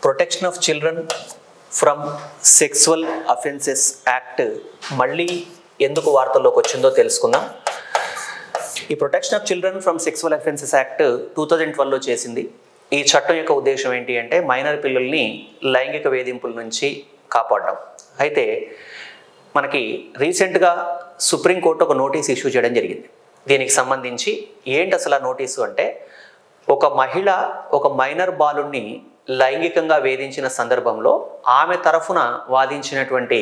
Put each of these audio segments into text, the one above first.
Protection of children from sexual offences act మళ్ళీ ఎందుకు వార్తల్లోకి వచ్చిందో తెలుసుకుందాం. ఈ protection of children from sexual offences act 2012లో చేసింది. ఈ చట్టం యొక్క ఉద్దేశం ఏంటి అంటే మైనర్ పిల్లల్ని లైంగిక వేధింపుల నుంచి కాపాడడం. అయితే మనకి రీసెంట్గా సుప్రీంకోర్టు ఒక నోటీస్ ఇష్యూ చేయడం జరిగింది. దీనికి సంబంధించి ఏంటి అసలు ఆ నోటీసు అంటే, ఒక మహిళ ఒక మైనర్ బాలుని లైంగికంగా వేధించిన సందర్భంలో ఆమె తరఫున వాదించినటువంటి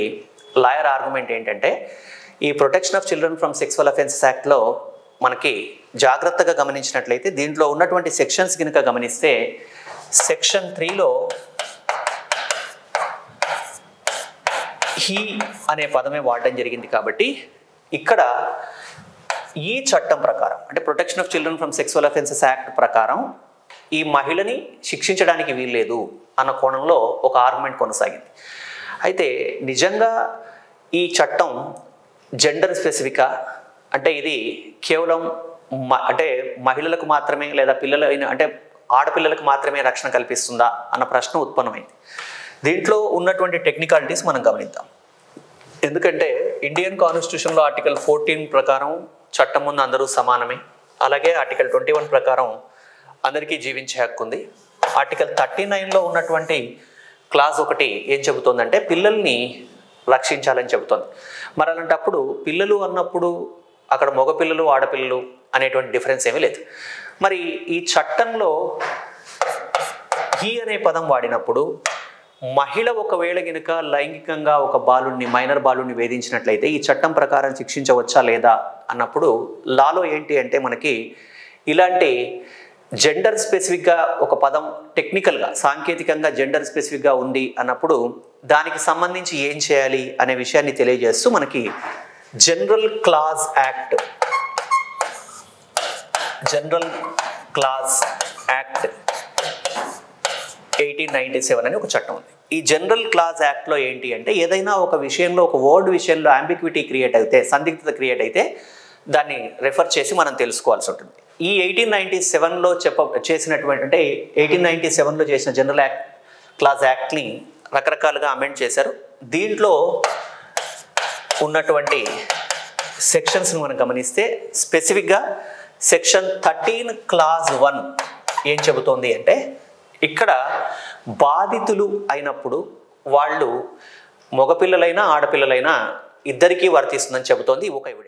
లాయర్ ఆర్గ్యుమెంట్ ఏంటంటే, ఈ protection of children from sexual offences యాక్ట్లో మనకి జాగ్రత్తగా గమనించినట్లయితే దీంట్లో ఉన్నటువంటి సెక్షన్స్ కనుక గమనిస్తే సెక్షన్ 3లో హీ అనే పదమే వాడడం జరిగింది. కాబట్టి ఇక్కడ ఈ చట్టం ప్రకారం అంటే protection of children from sexual offences act ప్రకారం ఈ మహిళని శిక్షించడానికి వీల్లేదు అన్న కోణంలో ఒక ఆర్గ్యుమెంట్ కొనసాగింది. అయితే నిజంగా ఈ చట్టం జెండర్ స్పెసిఫికా అంటే ఇది కేవలం అంటే మహిళలకు మాత్రమే లేదా పిల్లలైన అంటే ఆడపిల్లలకు మాత్రమే రక్షణ కల్పిస్తుందా అన్న ప్రశ్న ఉత్పన్నమైంది. దీంట్లో ఉన్నటువంటి టెక్నికాలిటీస్ మనం గమనిద్దాం. ఎందుకంటే ఇండియన్ కాన్స్టిట్యూషన్లో ఆర్టికల్ 14 ప్రకారం చట్టం ముందు అందరూ సమానమే. అలాగే ఆర్టికల్ 21 ప్రకారం అందరికీ జీవించే హక్కు ఉంది. ఆర్టికల్ 39లో ఉన్నటువంటి క్లాజ్ 1 ఏం చెబుతోందంటే పిల్లల్ని రక్షించాలని చెబుతోంది. మరి అలాంటప్పుడు పిల్లలు అన్నప్పుడు అక్కడ మగపిల్లలు ఆడపిల్లలు అనేటువంటి డిఫరెన్స్ ఏమీ లేదు. మరి ఈ చట్టంలో హీ అనే పదం వాడినప్పుడు మహిళ ఒకవేళ గనుక లైంగికంగా ఒక బాలుని మైనర్ బాలుని వేధించినట్లయితే ఈ చట్టం ప్రకారం శిక్షించవచ్చా లేదా అన్నప్పుడు లాలో ఏంటి అంటే మనకి ఇలాంటి జెండర్ స్పెసిఫిక్గా ఒక పదం టెక్నికల్గా సాంకేతికంగా జెండర్ స్పెసిఫిక్గా ఉంది అన్నప్పుడు దానికి సంబంధించి ఏం చేయాలి అనే విషయాన్ని తెలియజేస్తూ మనకి జనరల్ క్లాజ్ యాక్ట్ 1897 అని ఒక చట్టం ఉంది. ఈ జనరల్ క్లాజ్ యాక్ట్లో ఏంటి అంటే ఏదైనా ఒక విషయంలో ఒక వర్డ్ విషయంలో అంబిక్విటీ క్రియేట్ అయితే సందిగ్ధత క్రియేట్ అయితే దాన్ని రెఫర్ చేసి మనం తెలుసుకోవాల్సి ఉంటుంది. ఈ 1897లో చేసినటువంటి అంటే 1897లో చేసిన జనరల్ క్లాజ్ యాక్ట్ని రకరకాలుగా అమెండ్ చేశారు. దీంట్లో ఉన్నటువంటి సెక్షన్స్ని మనం గమనిస్తే స్పెసిఫిక్గా సెక్షన్ 13 క్లాజ్ 1 ఏం చెబుతోంది అంటే ఇక్కడ బాధితులు అయినప్పుడు వాళ్ళు మగపిల్లలైనా ఆడపిల్లలైనా ఇద్దరికీ వర్తిస్తుందని చెబుతోంది ఒక ఎవిడెన్స్.